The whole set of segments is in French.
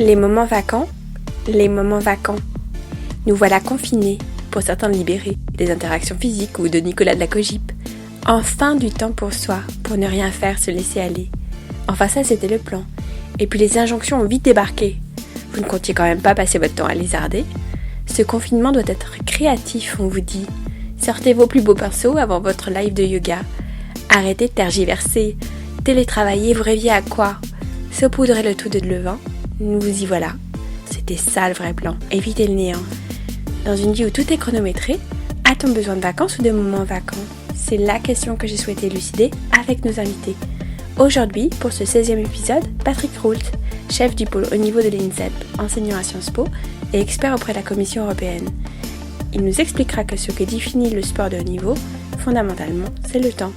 Les moments vacants, les moments vacants. Nous voilà confinés, pour certains libérés, des interactions physiques ou de Nicolas de la Cogip. Enfin du temps pour soi, pour ne rien faire, se laisser aller. Enfin ça c'était le plan. Et puis les injonctions ont vite débarqué. Vous ne comptiez quand même pas passer votre temps à lézarder. Ce confinement doit être créatif, on vous dit. Sortez vos plus beaux pinceaux avant votre live de yoga. Arrêtez de tergiverser. Télétravailler, vous rêviez à quoi? Saupoudrer le tout de levain? Nous vous y voilà. C'était ça le vrai plan. Évitez le néant. Dans une vie où tout est chronométré, a-t-on besoin de vacances ou de moments vacants? C'est la question que j'ai souhaité élucider avec nos invités. Aujourd'hui, pour ce 16e épisode, Patrick Roult, chef du pôle haut niveau de l'INSEP, enseignant à Sciences Po et expert auprès de la Commission européenne. Il nous expliquera que ce que définit le sport de haut niveau, fondamentalement, c'est le temps.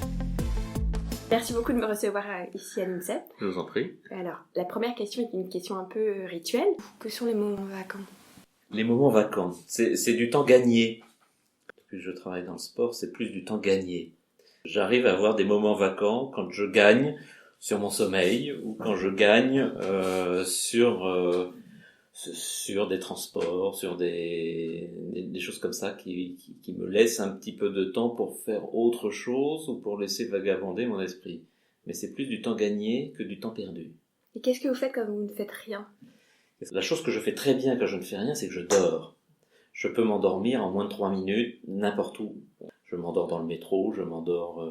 Merci beaucoup de me recevoir ici à l'INSEP. Je vous en prie. Alors, la première question est une question un peu rituelle. Que sont les moments vacants? Les moments vacants, c'est du temps gagné. Depuis que je travaille dans le sport, c'est plus du temps gagné. J'arrive à avoir des moments vacants quand je gagne sur mon sommeil ou quand je gagne sur des transports, sur des choses comme ça qui me laissent un petit peu de temps pour faire autre chose ou pour laisser vagabonder mon esprit. Mais c'est plus du temps gagné que du temps perdu. Et qu'est-ce que vous faites quand vous ne faites rien? La chose que je fais très bien quand je ne fais rien, c'est que je dors. Je peux m'endormir en moins de 3 minutes, n'importe où. Je m'endors dans le métro, je m'endors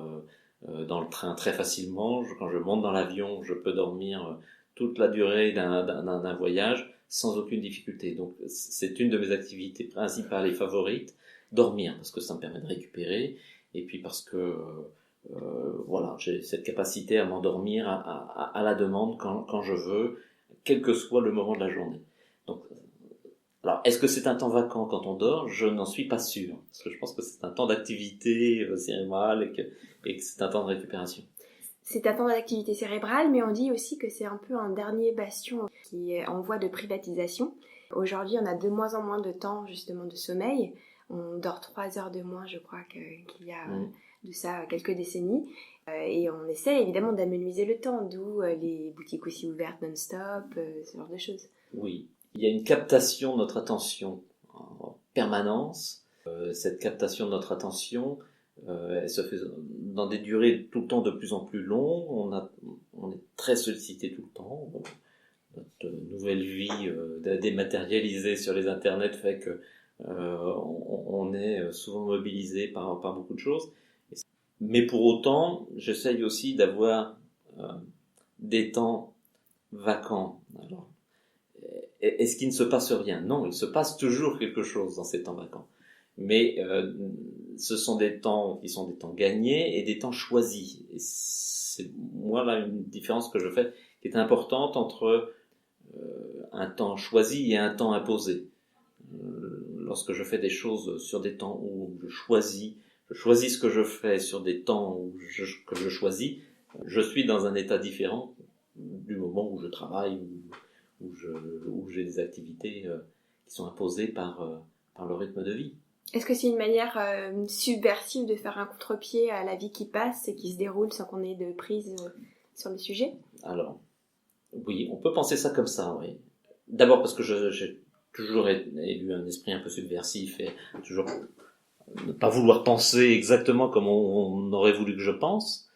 dans le train très facilement. Quand je monte dans l'avion, je peux dormir toute la durée d'un voyage sans aucune difficulté. Donc c'est une de mes activités principales et favorites, dormir, parce que ça me permet de récupérer, et puis parce que voilà, j'ai cette capacité à m'endormir à la demande quand je veux, quel que soit le moment de la journée. Donc, alors, est-ce que c'est un temps vacant quand on dort? Je n'en suis pas sûr, parce que je pense que c'est un temps d'activité cérébrale et que c'est un temps de récupération. C'est un temps d'activité cérébrale, mais on dit aussi que c'est un peu un dernier bastion qui est en voie de privatisation. Aujourd'hui, on a de moins en moins de temps justement de sommeil. On dort 3 heures de moins, je crois, qu'il y a de ça quelques décennies. Et on essaie évidemment d'amenuiser le temps, d'où les boutiques aussi ouvertes non-stop, ce genre de choses. Oui, il y a une captation de notre attention en permanence. Cette captation de notre attention, elle se fait dans des durées tout le temps de plus en plus longues. On est très sollicité tout le temps. Notre nouvelle vie dématérialisée sur les internets fait que on est souvent mobilisé par beaucoup de choses. Mais pour autant, j'essaye aussi d'avoir des temps vacants. Alors, est-ce qu'il ne se passe rien? Non, il se passe toujours quelque chose dans ces temps vacants. Mais ce sont des temps qui sont des temps gagnés et des temps choisis. Et c'est moi là une différence que je fais qui est importante entre un temps choisi et un temps imposé. Lorsque je fais des choses sur des temps où je choisis ce que je fais sur des temps que je choisis, je suis dans un état différent du moment où je travaille, où j'ai des activités qui sont imposées par le rythme de vie. Est-ce que c'est une manière subversive de faire un contre-pied à la vie qui passe et qui se déroule sans qu'on ait de prise sur le sujet? Alors, oui, on peut penser ça comme ça, oui. D'abord parce que j'ai toujours eu un esprit un peu subversif et toujours ne pas vouloir penser exactement comme on aurait voulu que je pense.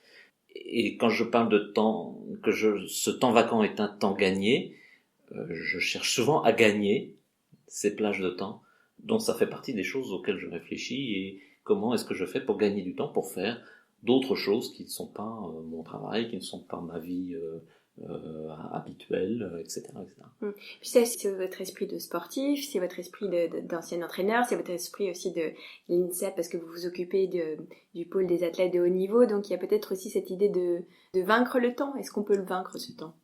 Et quand je parle de temps, ce temps vacant est un temps gagné, je cherche souvent à gagner ces plages de temps. Donc ça fait partie des choses auxquelles je réfléchis et comment est-ce que je fais pour gagner du temps pour faire d'autres choses qui ne sont pas mon travail, qui ne sont pas ma vie habituelle, etc. etc. Puis ça, c'est votre esprit de sportif, c'est votre esprit d'ancien entraîneur, c'est votre esprit aussi de l'INSEP parce que vous vous occupez du pôle des athlètes de haut niveau, donc il y a peut-être aussi cette idée de vaincre le temps. Est-ce qu'on peut le vaincre, ce temps?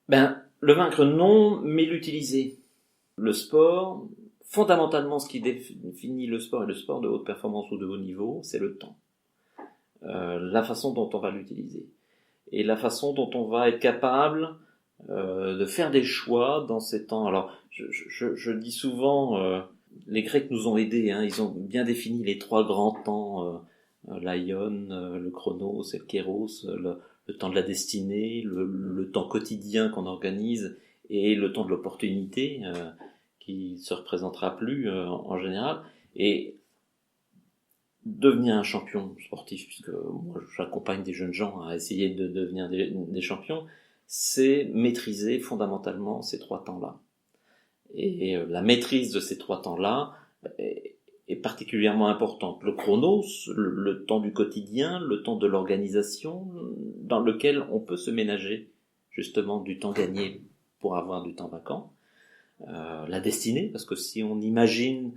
Le vaincre non, mais l'utiliser. Le sport, fondamentalement ce qui définit le sport et le sport de haute performance ou de haut niveau, c'est le temps. La façon dont on va l'utiliser. Et la façon dont on va être capable de faire des choix dans ces temps. Alors, je dis souvent, les Grecs nous ont aidés, ils ont bien défini les 3 grands temps, l'aion, le chronos et le kéros, le temps de la destinée, le temps quotidien qu'on organise et le temps de l'opportunité qui se représentera plus en général. Et devenir un champion sportif, puisque moi j'accompagne des jeunes gens à essayer de devenir des champions, c'est maîtriser fondamentalement ces 3 temps-là. Et la maîtrise de ces 3 temps-là est particulièrement importante. Le chronos, le temps du quotidien, le temps de l'organisation, dans lequel on peut se ménager justement du temps gagné pour avoir du temps vacant. La destinée, parce que si on imagine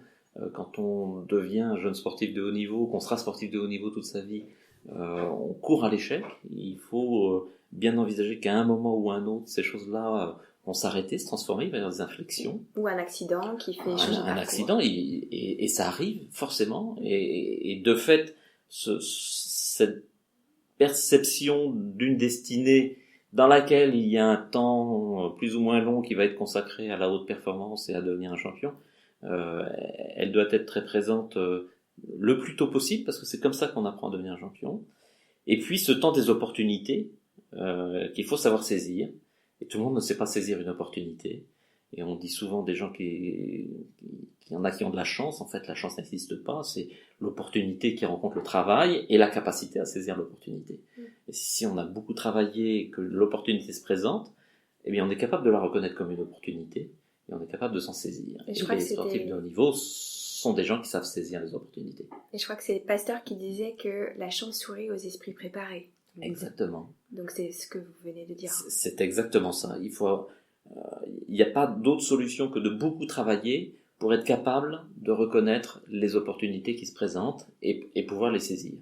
quand on devient un jeune sportif de haut niveau, qu'on sera sportif de haut niveau toute sa vie, on court à l'échec. Il faut bien envisager qu'à un moment ou à un autre, ces choses-là vont s'arrêter, se transformer vers des inflexions. Ou un accident qui fait changer un accident, et ça arrive forcément. Et de fait, cette perception d'une destinée dans laquelle il y a un temps plus ou moins long qui va être consacré à la haute performance et à devenir un champion, elle doit être très présente le plus tôt possible, parce que c'est comme ça qu'on apprend à devenir un champion. Et puis ce temps des opportunités qu'il faut savoir saisir, et tout le monde ne sait pas saisir une opportunité, et on dit souvent des gens qu'il y en a qui ont de la chance. En fait, la chance n'existe pas, c'est l'opportunité qui rencontre le travail et la capacité à saisir l'opportunité. Et si on a beaucoup travaillé et que l'opportunité se présente, eh bien on est capable de la reconnaître comme une opportunité, et on est capable de s'en saisir. Et les sportifs de haut niveau sont des gens qui savent saisir les opportunités. Et je crois que c'est Pasteur qui disait que la chance sourit aux esprits préparés. Exactement. Donc c'est ce que vous venez de dire. C'est exactement ça. Il n'y a pas d'autre solution que de beaucoup travailler pour être capable de reconnaître les opportunités qui se présentent et pouvoir les saisir.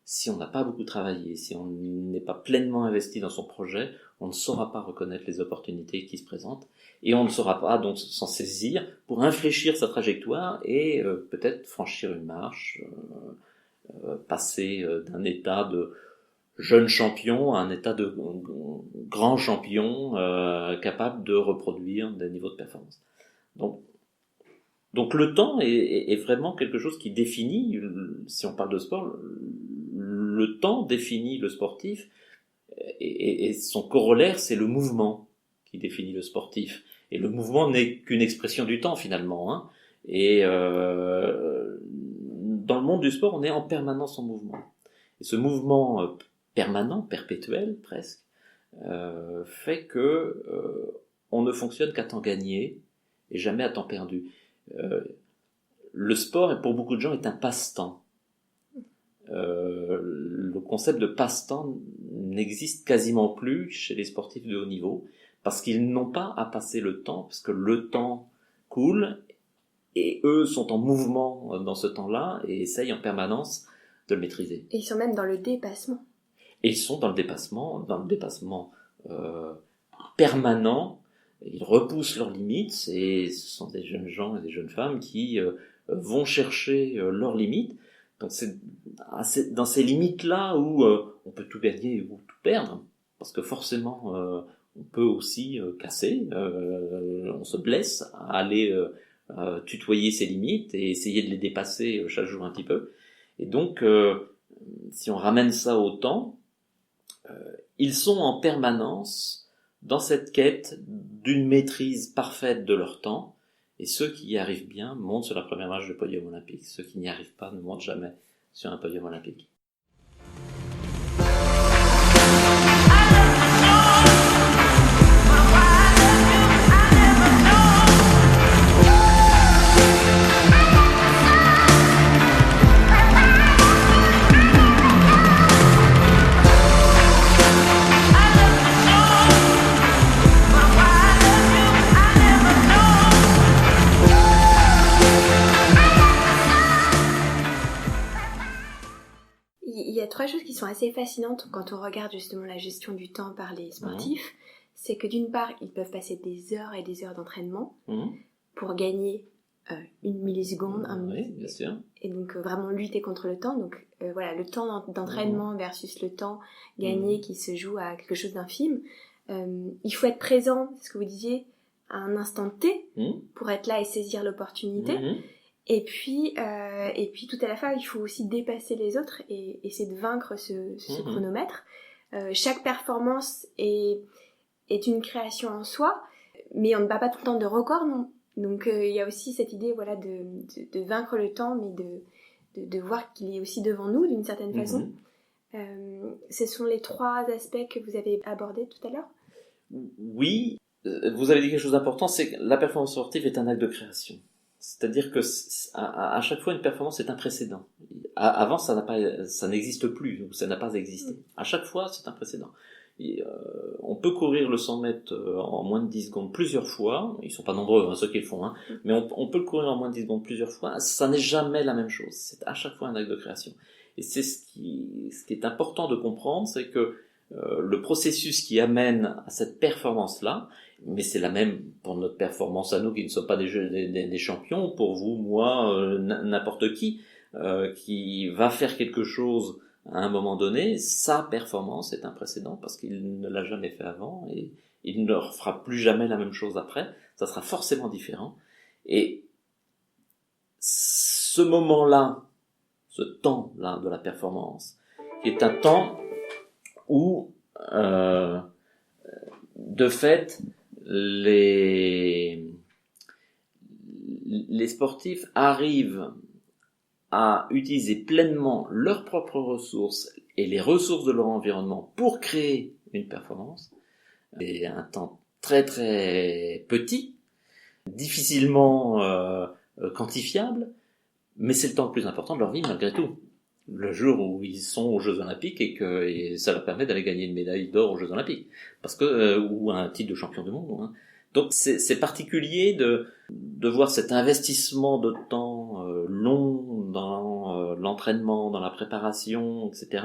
Si on n'a pas beaucoup travaillé, si on n'est pas pleinement investi dans son projet, on ne saura pas reconnaître les opportunités qui se présentent, et on ne saura pas donc s'en saisir pour infléchir sa trajectoire et peut-être franchir une marche, passer d'un état de jeune champion à un état de grand champion capable de reproduire des niveaux de performance. Donc le temps est vraiment quelque chose qui définit, si on parle de sport, le temps définit le sportif, et son corollaire, c'est le mouvement qui définit le sportif. Et le mouvement n'est qu'une expression du temps finalement, hein. Et dans le monde du sport, on est en permanence en mouvement. Et ce mouvement permanent, perpétuel presque, fait que on ne fonctionne qu'à temps gagné et jamais à temps perdu. Le sport, pour beaucoup de gens, est un passe-temps. Le concept de passe-temps n'existe quasiment plus chez les sportifs de haut niveau, parce qu'ils n'ont pas à passer le temps, parce que le temps coule, et eux sont en mouvement dans ce temps-là, et essayent en permanence de le maîtriser. Et ils sont même dans le dépassement. Et ils sont dans le dépassement permanent. Ils repoussent leurs limites, et ce sont des jeunes gens et des jeunes femmes qui vont chercher leurs limites. Donc c'est dans ces limites-là où on peut tout gagner ou tout perdre, parce que forcément on peut aussi casser, on se blesse à aller tutoyer ses limites et essayer de les dépasser chaque jour un petit peu. Et donc si on ramène ça au temps, ils sont en permanence dans cette quête d'une maîtrise parfaite de leur temps, et ceux qui y arrivent bien montent sur la première marche du podium olympique. Ceux qui n'y arrivent pas ne montent jamais sur un podium olympique. Il y a 3 choses qui sont assez fascinantes quand on regarde justement la gestion du temps par les sportifs. C'est que d'une part, ils peuvent passer des heures et des heures d'entraînement pour gagner 1 milliseconde. Oui, bien sûr. Et donc vraiment lutter contre le temps. Donc voilà, le temps d'entraînement versus le temps gagné qui se joue à quelque chose d'infime. Il faut être présent, c'est ce que vous disiez, à un instant T pour être là et saisir l'opportunité. Et puis tout à la fois, il faut aussi dépasser les autres et essayer de vaincre ce chronomètre. Chaque performance est une création en soi, mais on ne bat pas tout le temps de record, non. Donc il y a aussi cette idée voilà, de vaincre le temps, mais de voir qu'il est aussi devant nous d'une certaine façon. Ce sont les 3 aspects que vous avez abordés tout à l'heure. Oui, vous avez dit quelque chose d'important, c'est que la performance sportive est un acte de création. C'est-à-dire que à chaque fois, une performance est un précédent. Avant, ça n'existe plus, ou ça n'a pas existé. À chaque fois, c'est un précédent. On peut courir le 100 mètres en moins de 10 secondes plusieurs fois. Ils sont pas nombreux, ceux qui le font, mais on peut le courir en moins de 10 secondes plusieurs fois. Ça n'est jamais la même chose. C'est à chaque fois un acte de création. Et c'est ce qui est important de comprendre, c'est que le processus qui amène à cette performance-là, mais c'est la même pour notre performance à nous qui ne sommes pas des champions, pour vous, moi, n'importe qui va faire quelque chose à un moment donné, sa performance est un précédent parce qu'il ne l'a jamais fait avant et il ne refera plus jamais la même chose après. Ça sera forcément différent. Et ce moment-là, ce temps-là de la performance, qui est un temps où, de fait, les sportifs arrivent à utiliser pleinement leurs propres ressources et les ressources de leur environnement pour créer une performance. Et un temps très très petit, difficilement quantifiable, mais c'est le temps le plus important de leur vie malgré tout. Le jour où ils sont aux Jeux Olympiques et ça leur permet d'aller gagner une médaille d'or aux Jeux Olympiques, parce que ou un titre de champion du monde. Donc c'est particulier de voir cet investissement de temps long dans l'entraînement, dans la préparation, etc.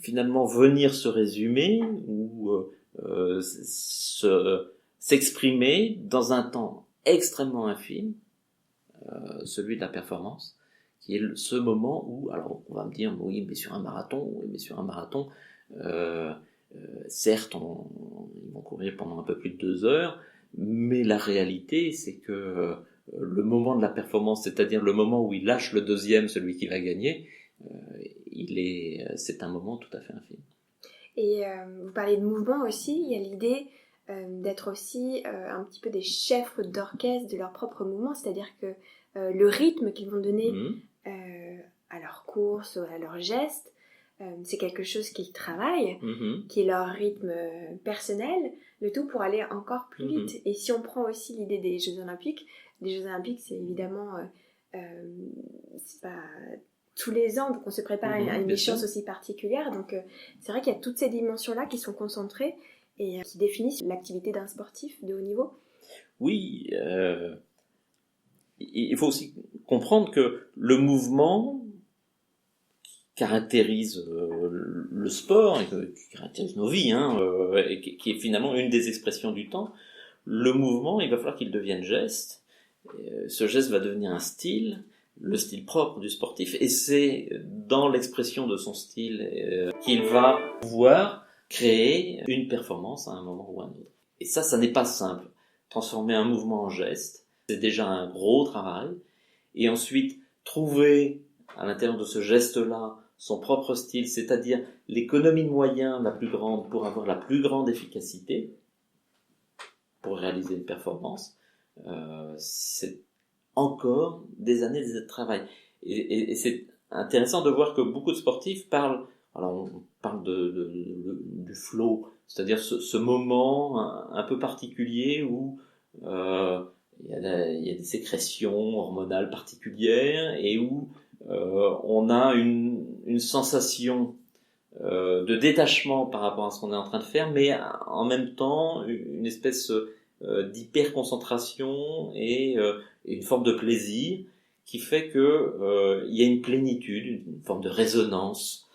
Finalement venir se résumer ou s'exprimer dans un temps extrêmement infime, celui de la performance, qui est ce moment où, alors on va me dire, oui, mais sur un marathon, certes, ils vont courir pendant un peu plus de 2 heures, mais la réalité, c'est que le moment de la performance, c'est-à-dire le moment où il lâche le deuxième, celui qui va gagner, c'est un moment tout à fait infime. Et vous parlez de mouvement aussi, il y a l'idée d'être aussi un petit peu des chefs d'orchestre de leur propre mouvement, c'est-à-dire que le rythme qu'ils vont donner à leur course, à leurs gestes, c'est quelque chose qu'ils travaillent, qui est leur rythme personnel, le tout pour aller encore plus vite. Et si on prend aussi l'idée des Jeux Olympiques, c'est évidemment c'est pas tous les ans, donc on se prépare à une échéance aussi particulière, donc c'est vrai qu'il y a toutes ces dimensions-là qui sont concentrées et qui définissent l'activité d'un sportif de haut niveau. Oui, il faut aussi comprendre que le mouvement caractérise le sport, et qui caractérise nos vies, et qui est finalement une des expressions du temps. Le mouvement, il va falloir qu'il devienne geste. Ce geste va devenir un style, le style propre du sportif, et c'est dans l'expression de son style qu'il va pouvoir créer une performance à un moment ou à un autre. Et ça n'est pas simple. Transformer un mouvement en geste, c'est déjà un gros travail. Et ensuite, trouver à l'intérieur de ce geste-là son propre style, c'est-à-dire l'économie de moyens la plus grande pour avoir la plus grande efficacité, pour réaliser une performance, c'est encore des années de travail. Et c'est intéressant de voir que beaucoup de sportifs parlent, alors on parle du flow, c'est-à-dire ce moment un peu particulier où il y a des sécrétions hormonales particulières et où on a une sensation de détachement par rapport à ce qu'on est en train de faire, mais en même temps une espèce d'hyper-concentration et une forme de plaisir qui fait que il y a une plénitude, une forme de résonance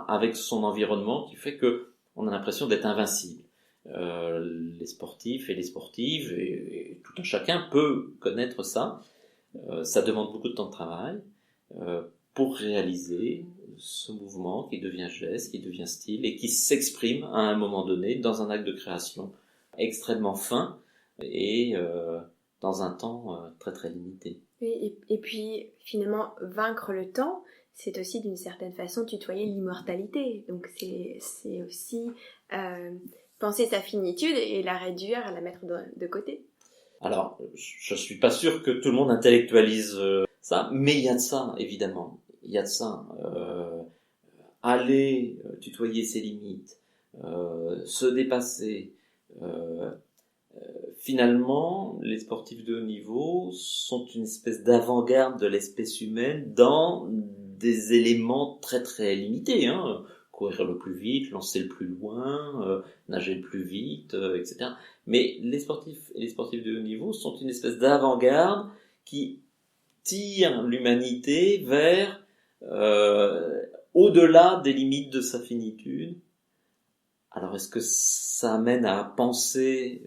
avec son environnement qui fait que on a l'impression d'être invincible. Les sportifs et les sportives et tout un chacun peut connaître ça. Ça demande beaucoup de temps de travail pour réaliser ce mouvement qui devient geste, qui devient style et qui s'exprime à un moment donné dans un acte de création extrêmement fin et dans un temps très très limité. Oui, et puis finalement vaincre le temps, c'est aussi d'une certaine façon tutoyer l'immortalité. Donc c'est aussi penser sa finitude et la réduire, la mettre de côté. Alors, je suis pas sûr que tout le monde intellectualise ça, mais il y a de ça, évidemment. Il y a de ça. Aller tutoyer ses limites, se dépasser. Finalement, les sportifs de haut niveau sont une espèce d'avant-garde de l'espèce humaine dans des éléments très très limités. Courir le plus vite, lancer le plus loin, nager le plus vite, etc. Mais les sportifs et les sportifs de haut niveau sont une espèce d'avant-garde qui tire l'humanité vers au-delà des limites de sa finitude. Alors est-ce que ça amène à penser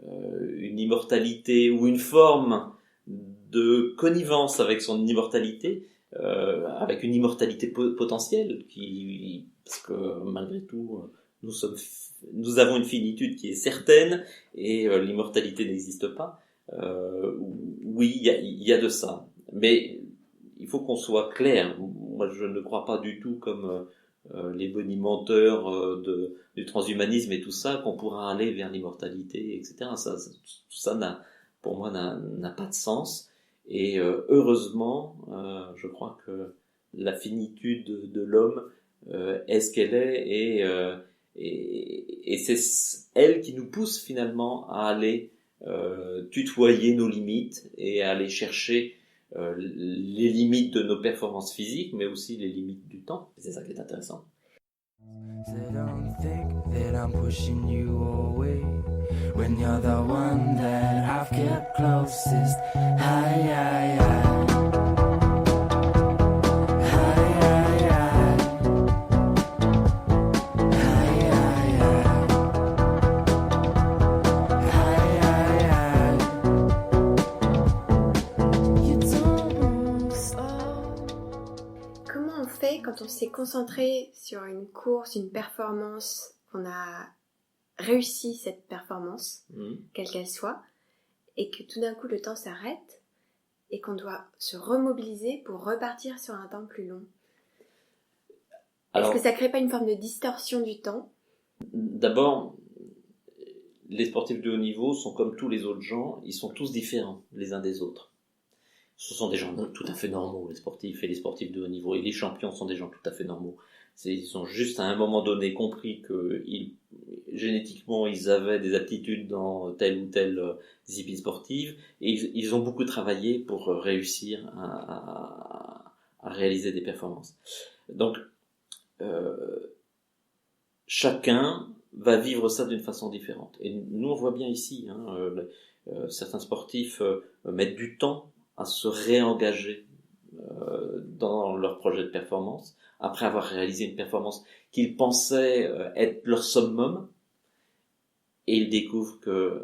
une immortalité ou une forme de connivence avec son immortalité, avec une immortalité potentielle, parce que malgré tout, nous avons une finitude qui est certaine et l'immortalité n'existe pas. Oui, il y a de ça, mais il faut qu'on soit clair. Moi, je ne crois pas du tout comme les bonimenteurs du transhumanisme et tout ça, qu'on pourra aller vers l'immortalité, etc. Tout ça pour moi n'a pas de sens. Et heureusement, je crois que la finitude de l'homme est ce qu'elle est, et c'est elle qui nous pousse finalement à aller tutoyer nos limites et à aller chercher les limites de nos performances physiques, mais aussi les limites du temps. C'est ça qui est intéressant. So don't think that I'm pushing you away when you're the one that I've kept closest. Quand on s'est concentré sur une course, une performance, qu'on a réussi cette performance, quelle qu'elle soit, et que tout d'un coup le temps s'arrête et qu'on doit se remobiliser pour repartir sur un temps plus long. Alors, est-ce que ça crée pas une forme de distorsion du temps ? D'abord, les sportifs de haut niveau sont comme tous les autres gens, ils sont tous différents les uns des autres. Ce sont des gens tout à fait normaux, les sportifs et les sportifs de haut niveau. Et les champions sont des gens tout à fait normaux. Ils ont juste à un moment donné compris que génétiquement ils avaient des aptitudes dans telle ou telle discipline sportive. Et ils ont beaucoup travaillé pour réussir à réaliser des performances. Donc, chacun va vivre ça d'une façon différente. Et nous, on voit bien ici, certains sportifs mettent du temps à se réengager dans leur projet de performance, après avoir réalisé une performance qu'ils pensaient être leur summum, et ils découvrent que,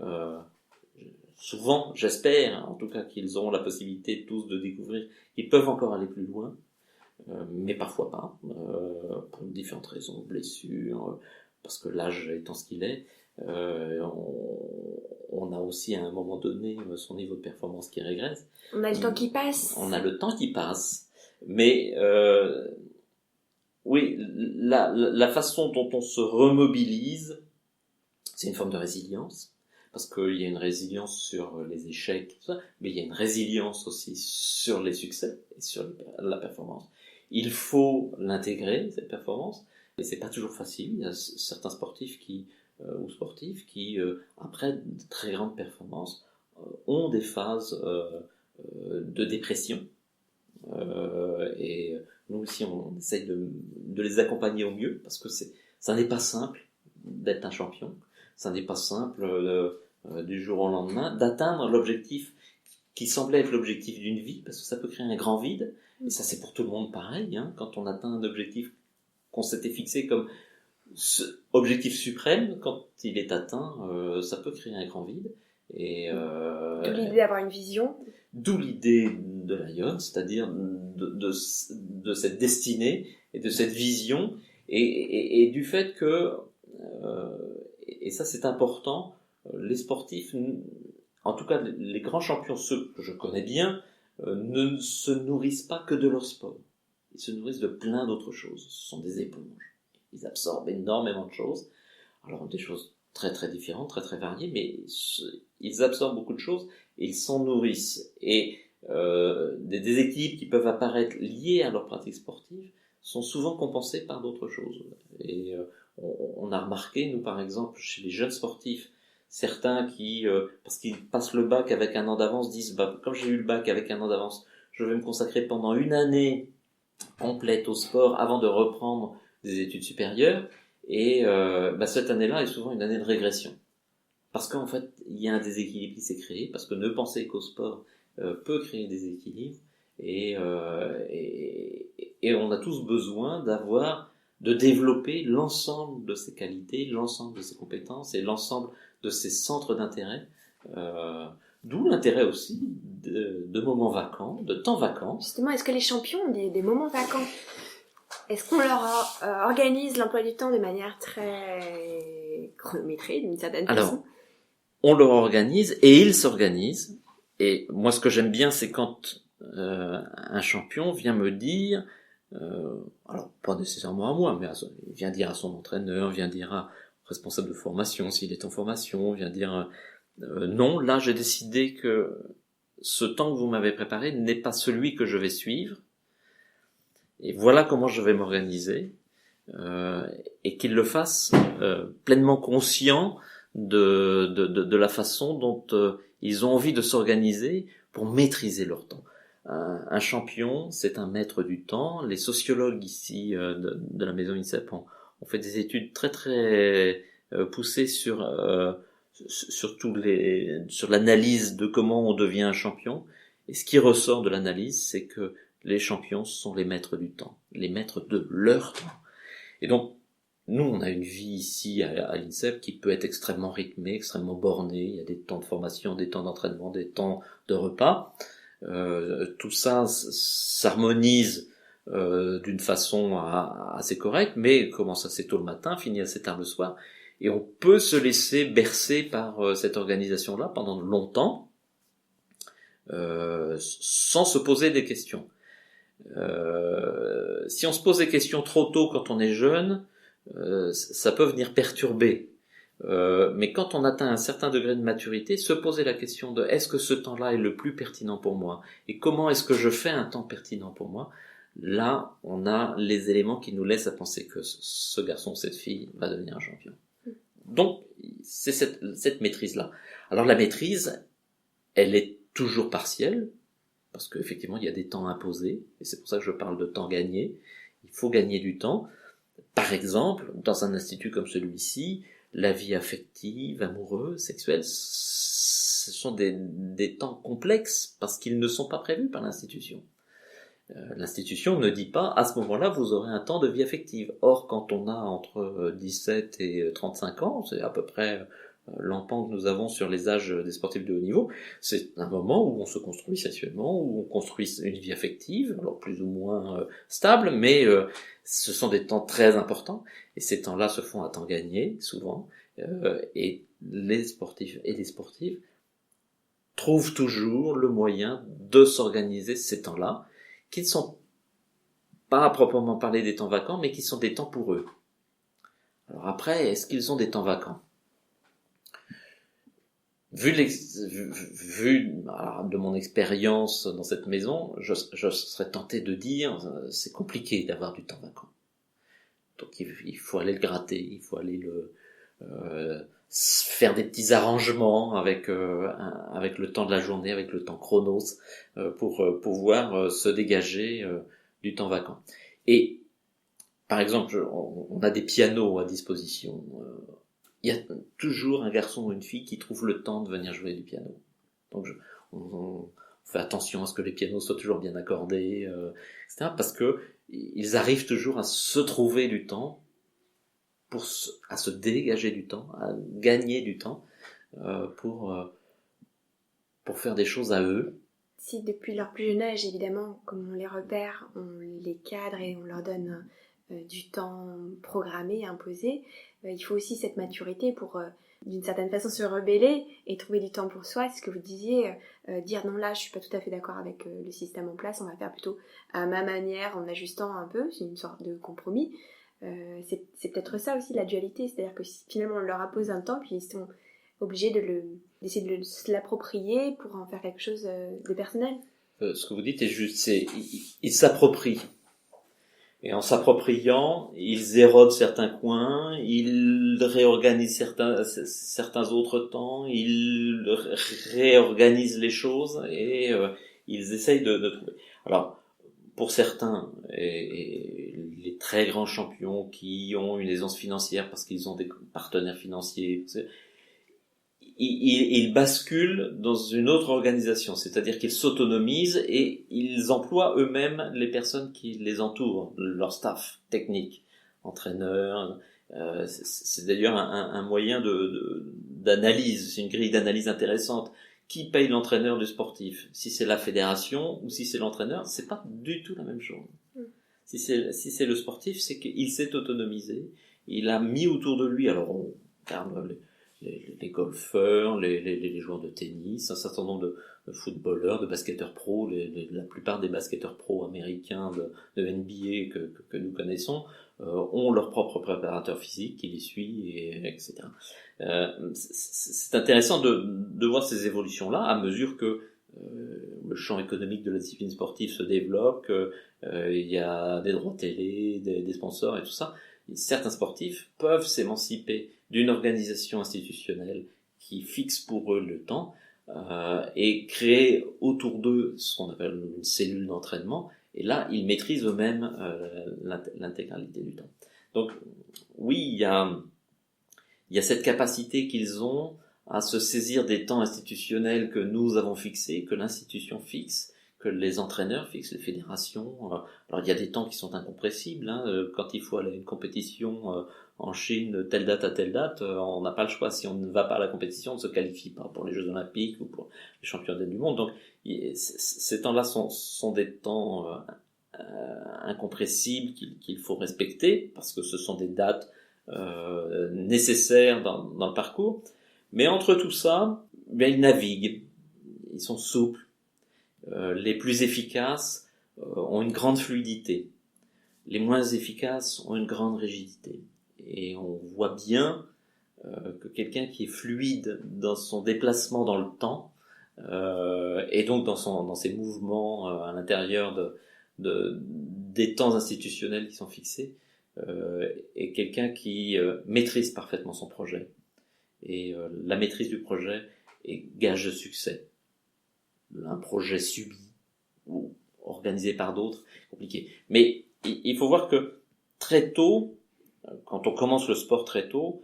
souvent, j'espère, en tout cas, qu'ils auront la possibilité tous de découvrir qu'ils peuvent encore aller plus loin, mais parfois pas, pour différentes raisons, blessures, parce que l'âge étant ce qu'il est, on a aussi à un moment donné son niveau de performance qui régresse. On a le temps qui passe. On a le temps qui passe. Mais oui, la façon dont on se remobilise, c'est une forme de résilience. Parce qu'il y a une résilience sur les échecs, tout ça, mais il y a une résilience aussi sur les succès et sur la performance. Il faut l'intégrer, cette performance. Et c'est pas toujours facile. Il y a certains sportifs qui après de très grandes performances, ont des phases de dépression. Et nous aussi, on essaye de les accompagner au mieux, parce que ça n'est pas simple d'être un champion. Ça n'est pas simple du jour au lendemain d'atteindre l'objectif qui semblait être l'objectif d'une vie, parce que ça peut créer un grand vide. Et ça, c'est pour tout le monde pareil. Quand on atteint un objectif qu'on s'était fixé comme objectif suprême, quand il est atteint, ça peut créer un grand vide. Et d'où l'idée d'avoir une vision. D'où l'idée de l'Ion, c'est-à-dire de cette destinée et de cette vision, et du fait que, et ça c'est important, les sportifs, en tout cas les grands champions, ceux que je connais bien, ne se nourrissent pas que de leur sport. Ils se nourrissent de plein d'autres choses. Ce sont des éponges. Ils absorbent énormément de choses. Alors des choses très très différentes, très très variées, mais ils absorbent beaucoup de choses et ils s'en nourrissent. Et des déséquilibres qui peuvent apparaître liés à leur pratique sportive sont souvent compensés par d'autres choses. Et on a remarqué, nous par exemple, chez les jeunes sportifs, certains qui, parce qu'ils passent le bac avec un an d'avance, disent comme j'ai eu le bac avec un an d'avance, je vais me consacrer pendant une année complète au sport avant de reprendre des études supérieures. Et cette année-là est souvent une année de régression. Parce qu'en fait, il y a un déséquilibre qui s'est créé, parce que ne penser qu'au sport peut créer des équilibres, et on a tous besoin de développer l'ensemble de ses qualités, l'ensemble de ses compétences et l'ensemble de ses centres d'intérêt, d'où l'intérêt aussi de moments vacants, de temps vacants. Justement, est-ce que les champions ont des moments vacants ? Est-ce qu'on leur organise l'emploi du temps de manière très chronométrée, d'une certaine façon ? Alors, on leur organise et ils s'organisent. Et moi, ce que j'aime bien, c'est quand un champion vient me dire, alors pas nécessairement à moi, mais il vient dire à son entraîneur, vient dire à responsable de formation, s'il est en formation, vient dire non, là j'ai décidé que ce temps que vous m'avez préparé n'est pas celui que je vais suivre, et voilà comment je vais m'organiser, et qu'ils le fassent pleinement conscients de la façon dont ils ont envie de s'organiser pour maîtriser leur temps. Un champion, c'est un maître du temps. Les sociologues ici de la maison INSEP ont fait des études très très poussées sur l'analyse de comment on devient un champion. Et ce qui ressort de l'analyse, c'est que les champions sont les maîtres du temps, les maîtres de leur temps. Et donc, nous, on a une vie ici à l'INSEP qui peut être extrêmement rythmée, extrêmement bornée. Il y a des temps de formation, des temps d'entraînement, des temps de repas. Tout ça s'harmonise d'une façon assez correcte, mais commence assez tôt le matin, finit assez tard le soir. Et on peut se laisser bercer par cette organisation-là pendant longtemps, sans se poser des questions. Si on se pose des questions trop tôt quand on est jeune, ça peut venir perturber. Mais quand on atteint un certain degré de maturité, se poser la question de est-ce que ce temps-là est le plus pertinent pour moi et comment est-ce que je fais un temps pertinent pour moi, là on a les éléments qui nous laissent à penser que ce garçon, cette fille va devenir un champion. Donc c'est cette maîtrise-là. Alors la maîtrise, elle est toujours partielle, parce qu'effectivement il y a des temps imposés, et c'est pour ça que je parle de temps gagné. Il faut gagner du temps. Par exemple, dans un institut comme celui-ci, la vie affective, amoureuse, sexuelle, ce sont des temps complexes parce qu'ils ne sont pas prévus par l'institution. L'institution ne dit pas, à ce moment-là, vous aurez un temps de vie affective. Or, quand on a entre 17 et 35 ans, c'est à peu près l'empan que nous avons sur les âges des sportifs de haut niveau, c'est un moment où on se construit sexuellement, où on construit une vie affective, alors plus ou moins stable, mais ce sont des temps très importants, et ces temps-là se font à temps gagné, souvent, et les sportifs et les sportives trouvent toujours le moyen de s'organiser ces temps-là, qui ne sont pas à proprement parler des temps vacants, mais qui sont des temps pour eux. Alors après, est-ce qu'ils ont des temps vacants ? Vu de mon expérience dans cette maison, je serais tenté de dire c'est compliqué d'avoir du temps vacant. Donc il faut aller le gratter, il faut aller faire des petits arrangements avec le temps de la journée, avec le temps chronos, pour pouvoir se dégager du temps vacant. Et par exemple, on a des pianos à disposition. Il y a toujours un garçon ou une fille qui trouve le temps de venir jouer du piano. Donc on fait attention à ce que les pianos soient toujours bien accordés, etc. Parce que ils arrivent toujours à se trouver du temps, à se dégager du temps, à gagner du temps pour faire des choses à eux. Si depuis leur plus jeune âge, évidemment, comme on les repère, on les cadre et on leur donne du temps programmé, imposé, il faut aussi cette maturité pour d'une certaine façon se rebeller et trouver du temps pour soi. C'est ce que vous disiez, dire non, là je suis pas tout à fait d'accord avec le système en place, on va faire plutôt à ma manière en ajustant un peu, c'est une sorte de compromis. C'est peut-être ça aussi la dualité, c'est-à-dire que finalement on leur impose un temps puis ils sont obligés d'essayer de se l'approprier pour en faire quelque chose de personnel. Ce que vous dites est juste, ils s'approprient. Et en s'appropriant, ils érodent certains coins, ils réorganisent certains autres temps, ils réorganisent les choses et ils essayent de trouver. Alors, pour certains, et les très grands champions qui ont une aisance financière parce qu'ils ont des partenaires financiers, ils basculent dans une autre organisation, c'est-à-dire qu'ils s'autonomisent et ils emploient eux-mêmes les personnes qui les entourent, leur staff technique, entraîneurs. C'est d'ailleurs un moyen d'analyse, c'est une grille d'analyse intéressante. Qui paye l'entraîneur du sportif? Si c'est la fédération ou si c'est l'entraîneur, c'est pas du tout la même chose. Si c'est le sportif, c'est qu'il s'est autonomisé, il a mis autour de lui, alors on regarde les golfeurs, les joueurs de tennis, un certain nombre de footballeurs, de basketteurs pro, la plupart des basketteurs pro américains de NBA que nous connaissons ont leur propre préparateur physique qui les suit, etc. C'est intéressant de voir ces évolutions-là à mesure que le champ économique de la discipline sportive se développe, il y a des droits télé, des sponsors et tout ça. Certains sportifs peuvent s'émanciper d'une organisation institutionnelle qui fixe pour eux le temps et créer autour d'eux ce qu'on appelle une cellule d'entraînement. Et là, ils maîtrisent eux-mêmes l'intégralité du temps. Donc, oui, il y a cette capacité qu'ils ont à se saisir des temps institutionnels que nous avons fixés, que l'institution fixe, que les entraîneurs fixent, les fédérations. Alors, il y a des temps qui sont incompressibles. Quand il faut aller à une compétition en Chine, telle date à telle date, on n'a pas le choix. Si on ne va pas à la compétition, on ne se qualifie pas pour les Jeux Olympiques ou pour les championnats du monde. Donc, ces temps-là sont des temps incompressibles qu'il faut respecter parce que ce sont des dates nécessaires dans le parcours. Mais entre tout ça, bien, ils naviguent, ils sont souples. Les plus efficaces ont une grande fluidité. Les moins efficaces ont une grande rigidité. Et on voit bien que quelqu'un qui est fluide dans son déplacement dans le temps, et donc dans ses mouvements à l'intérieur des temps institutionnels qui sont fixés, est quelqu'un qui maîtrise parfaitement son projet. Et la maîtrise du projet est gage de succès. Un projet subi ou organisé par d'autres, compliqué. Mais il faut voir que très tôt, quand on commence le sport très tôt,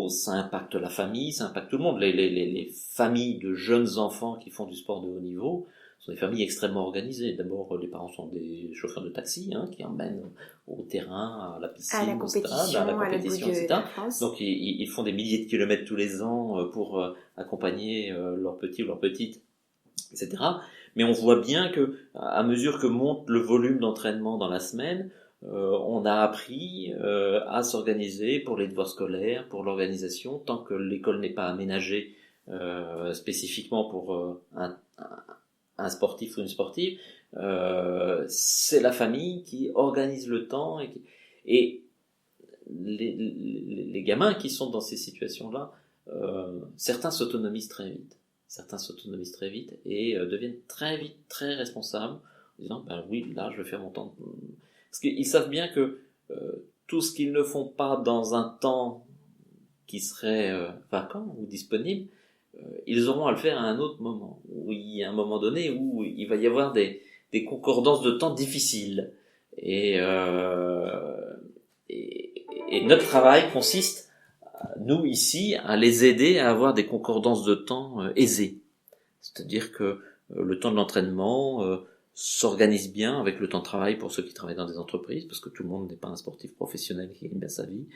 ça impacte la famille, ça impacte tout le monde. Les familles de jeunes enfants qui font du sport de haut niveau sont des familles extrêmement organisées. D'abord, les parents sont des chauffeurs de taxi qui emmènent au terrain, à la piscine, à la compétition, etc. Donc, ils font des milliers de kilomètres tous les ans pour accompagner leurs petits ou leurs petites, etc. Mais on voit bien que, à mesure que monte le volume d'entraînement dans la semaine, on a appris à s'organiser pour les devoirs scolaires, pour l'organisation, tant que l'école n'est pas aménagée spécifiquement pour un sportif ou une sportive. C'est la famille qui organise le temps et les gamins qui sont dans ces situations-là, certains s'autonomisent très vite. Et deviennent très vite très responsables, en disant oui, là je vais faire mon temps. Parce qu'ils savent bien que tout ce qu'ils ne font pas dans un temps qui serait vacant ou disponible, ils auront à le faire à un autre moment. Où il y a un moment donné où il va y avoir des concordances de temps difficiles. Et notre travail consiste, nous ici, à les aider à avoir des concordances de temps aisées. C'est-à-dire que le temps de l'entraînement s'organise bien avec le temps de travail pour ceux qui travaillent dans des entreprises, parce que tout le monde n'est pas un sportif professionnel qui gagne bien sa vie,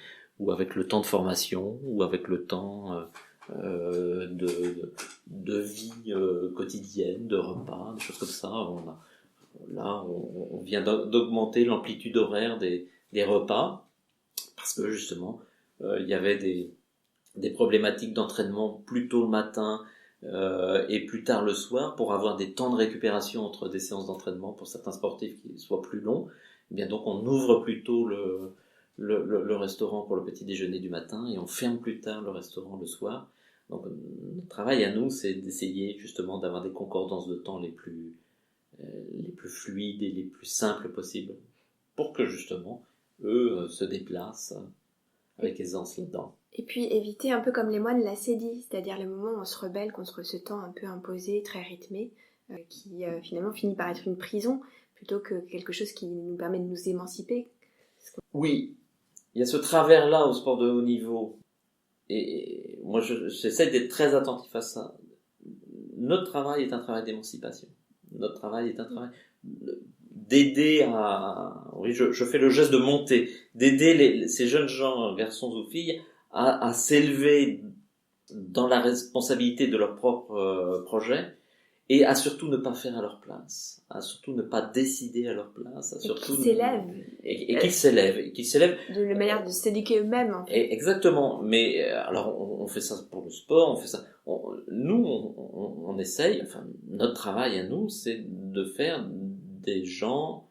ou avec le temps de formation, ou avec le temps de vie quotidienne, de repas, des choses comme ça. On vient d'augmenter l'amplitude horaire des repas, parce que justement, il y avait des problématiques d'entraînement plus tôt le matin et plus tard le soir pour avoir des temps de récupération entre des séances d'entraînement pour certains sportifs qui soient plus longs. Eh bien donc on ouvre plutôt le restaurant pour le petit déjeuner du matin et on ferme plus tard le restaurant le soir. Donc notre travail à nous, c'est d'essayer justement d'avoir des concordances de temps les plus fluides et les plus simples possibles pour que justement eux se déplacent avec aisance là-dedans. Et puis éviter un peu comme les moines l'ascédie, c'est-à-dire le moment où on se rebelle contre ce temps un peu imposé, très rythmé, qui finalement finit par être une prison plutôt que quelque chose qui nous permet de nous émanciper. Oui, il y a ce travers-là au sport de haut niveau. Et moi, j'essaie d'être très attentif à ça. Notre travail est un travail d'émancipation. Notre travail est un travail d'aider à... Oui, je fais le geste de monter, d'aider ces jeunes gens, garçons ou filles, à s'élever dans la responsabilité de leur propre projet et à surtout ne pas faire à leur place, à surtout ne pas décider à leur place, à surtout... Qu'ils s'élèvent. Et qu'ils s'élèvent. De la manière de s'éduquer eux-mêmes, en fait. Exactement. Mais alors, on fait ça pour le sport, on fait ça... on essaye, enfin, notre travail à nous, c'est de faire des gens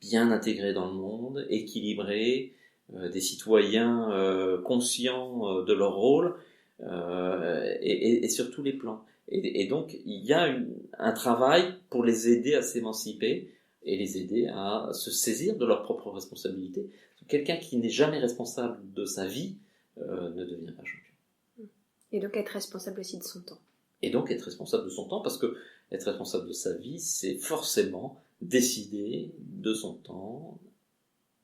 bien intégrés dans le monde, équilibrés, des citoyens conscients de leur rôle, et sur tous les plans. Et donc, il y a un travail pour les aider à s'émanciper et les aider à se saisir de leurs propres responsabilités. Quelqu'un qui n'est jamais responsable de sa vie ne devient pas champion. Et donc être responsable aussi de son temps. Et donc être responsable de son temps, parce que être responsable de sa vie, c'est forcément décider de son temps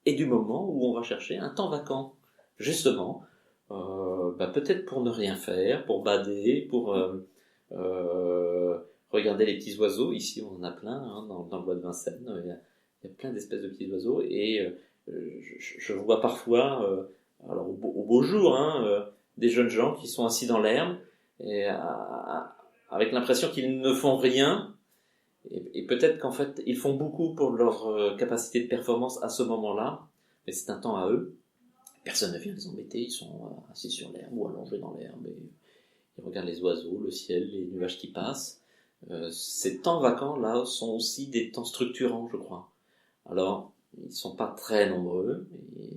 et du moment où on va chercher un temps vacant. Justement, peut-être pour ne rien faire, pour bader, pour regarder les petits oiseaux. Ici, on en a plein, hein, dans le bois de Vincennes. Il y a plein d'espèces de petits oiseaux. Et je vois parfois, alors au beau jour, des jeunes gens qui sont assis dans l'herbe et avec l'impression qu'ils ne font rien. Et peut-être qu'en fait, ils font beaucoup pour leur capacité de performance à ce moment-là, mais c'est un temps à eux. Personne ne vient les embêter, ils sont assis sur l'herbe ou allongés dans l'herbe et ils regardent les oiseaux, le ciel, les nuages qui passent. Ces temps vacants-là sont aussi des temps structurants, je crois. Alors, ils ne sont pas très nombreux, et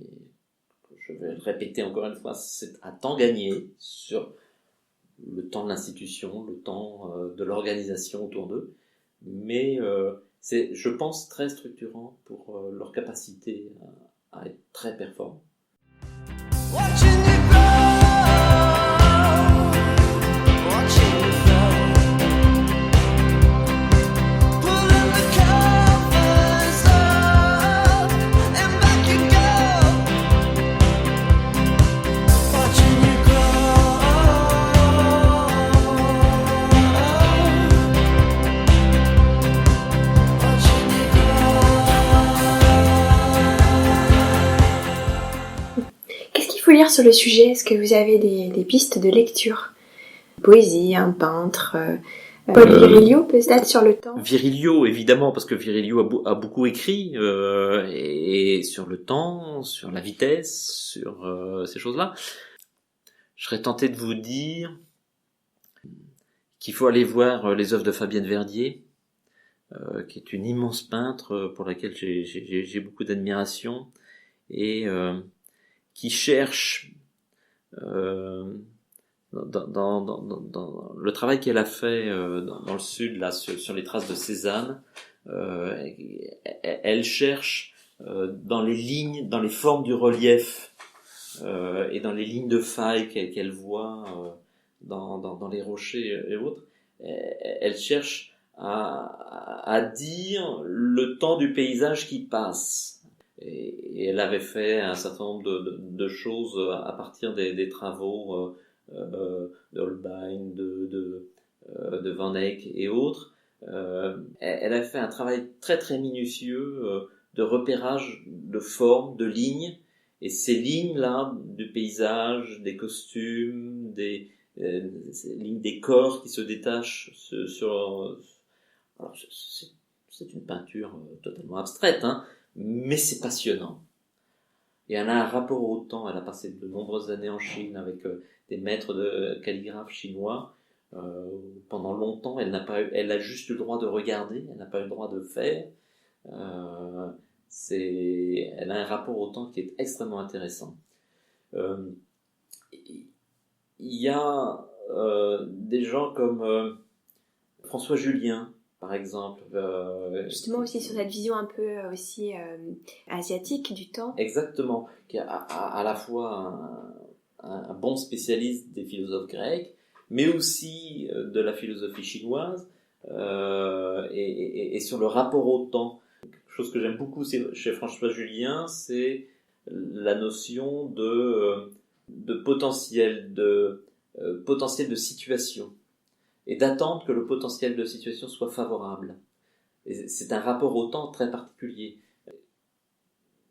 je vais le répéter encore une fois, c'est un temps gagné sur le temps de l'institution, le temps de l'organisation autour d'eux, mais c'est, je pense, très structurant pour leur capacité à être très performants. Watching you grow, watching you grow, pulling the covers up and back you go, watching you grow, watching you grow. Qu'est-ce qu'il faut lire sur le sujet ? Est-ce que vous avez des pistes de lecture ? Poésie, un peintre, Paul Virilio peut-être sur le temps ? Virilio, évidemment, parce que Virilio a beaucoup écrit et sur le temps, sur la vitesse, sur ces choses-là. Je serais tenté de vous dire qu'il faut aller voir les œuvres de Fabienne Verdier, qui est une immense peintre pour laquelle j'ai beaucoup d'admiration et qui cherche dans le travail qu'elle a fait dans le sud, là, sur les traces de Cézanne, elle cherche dans les lignes, dans les formes du relief et dans les lignes de faille qu'elle voit dans les rochers et autres, elle cherche à dire le temps du paysage qui passe. Et elle avait fait un certain nombre de choses à partir des travaux d'Holbein, de Van Eyck et autres. Elle a fait un travail très très minutieux de repérage de formes, de lignes, et ces lignes-là du paysage, des costumes, ces lignes des corps qui se détachent sur alors c'est une peinture totalement abstraite, mais c'est passionnant. Et elle a un rapport au temps. Elle a passé de nombreuses années en Chine avec des maîtres de calligraphes chinois. Pendant longtemps, elle a juste eu le droit de regarder, elle n'a pas eu le droit de faire. Elle a un rapport au temps qui est extrêmement intéressant. Il y a des gens comme François Julien, par exemple. Justement aussi sur cette vision un peu aussi asiatique du temps. Exactement, qui est à la fois un bon spécialiste des philosophes grecs, mais aussi de la philosophie chinoise, et sur le rapport au temps. Quelque chose que j'aime beaucoup chez François Julien, c'est la notion de potentiel, potentiel de situation, et d'attendre que le potentiel de situation soit favorable. Et c'est un rapport au temps très particulier.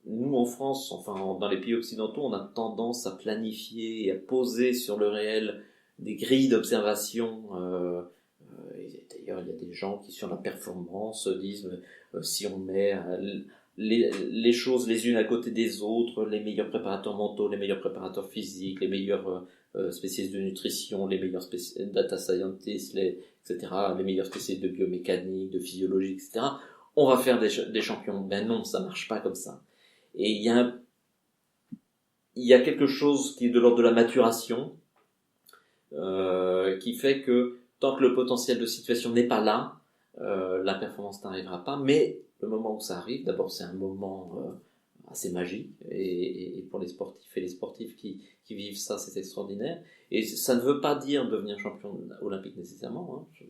Nous, en France, enfin dans les pays occidentaux, on a tendance à planifier et à poser sur le réel des grilles d'observation. Et d'ailleurs, il y a des gens qui, sur la performance, disent si on met les choses les unes à côté des autres, les meilleurs préparateurs mentaux, les meilleurs préparateurs physiques, les meilleurs spécialistes de nutrition, les meilleurs data scientists, etc., les meilleurs spécialistes de biomécanique, de physiologie, etc., on va faire des champions. Ben non, ça marche pas comme ça. Et il y a quelque chose qui est de l'ordre de la maturation, qui fait que tant que le potentiel de situation n'est pas là, la performance n'arrivera pas. Mais le moment où ça arrive, d'abord c'est un moment assez magique, et pour les sportifs et les sportives qui vivent ça, c'est extraordinaire. Et ça ne veut pas dire devenir champion olympique nécessairement, hein.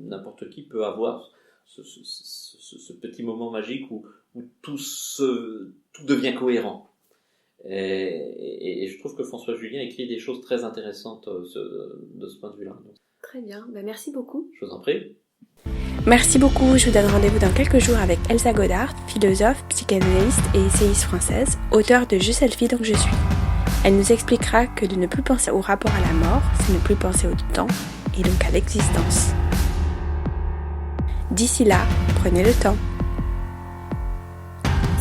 N'importe qui peut avoir ce petit moment magique où tout devient cohérent. Et je trouve que François Julien écrit des choses très intéressantes de ce point de vue-là. Très bien, merci beaucoup. Je vous en prie. Merci beaucoup, je vous donne rendez-vous dans quelques jours avec Elsa Godart, philosophe, psychanalyste et essayiste française, auteure de Je selfie donc je suis. Elle nous expliquera que de ne plus penser au rapport à la mort, c'est ne plus penser au temps et donc à l'existence. D'ici là, prenez le temps.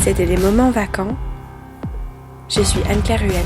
C'était les moments vacants. Je suis Anne-Claire Ruel.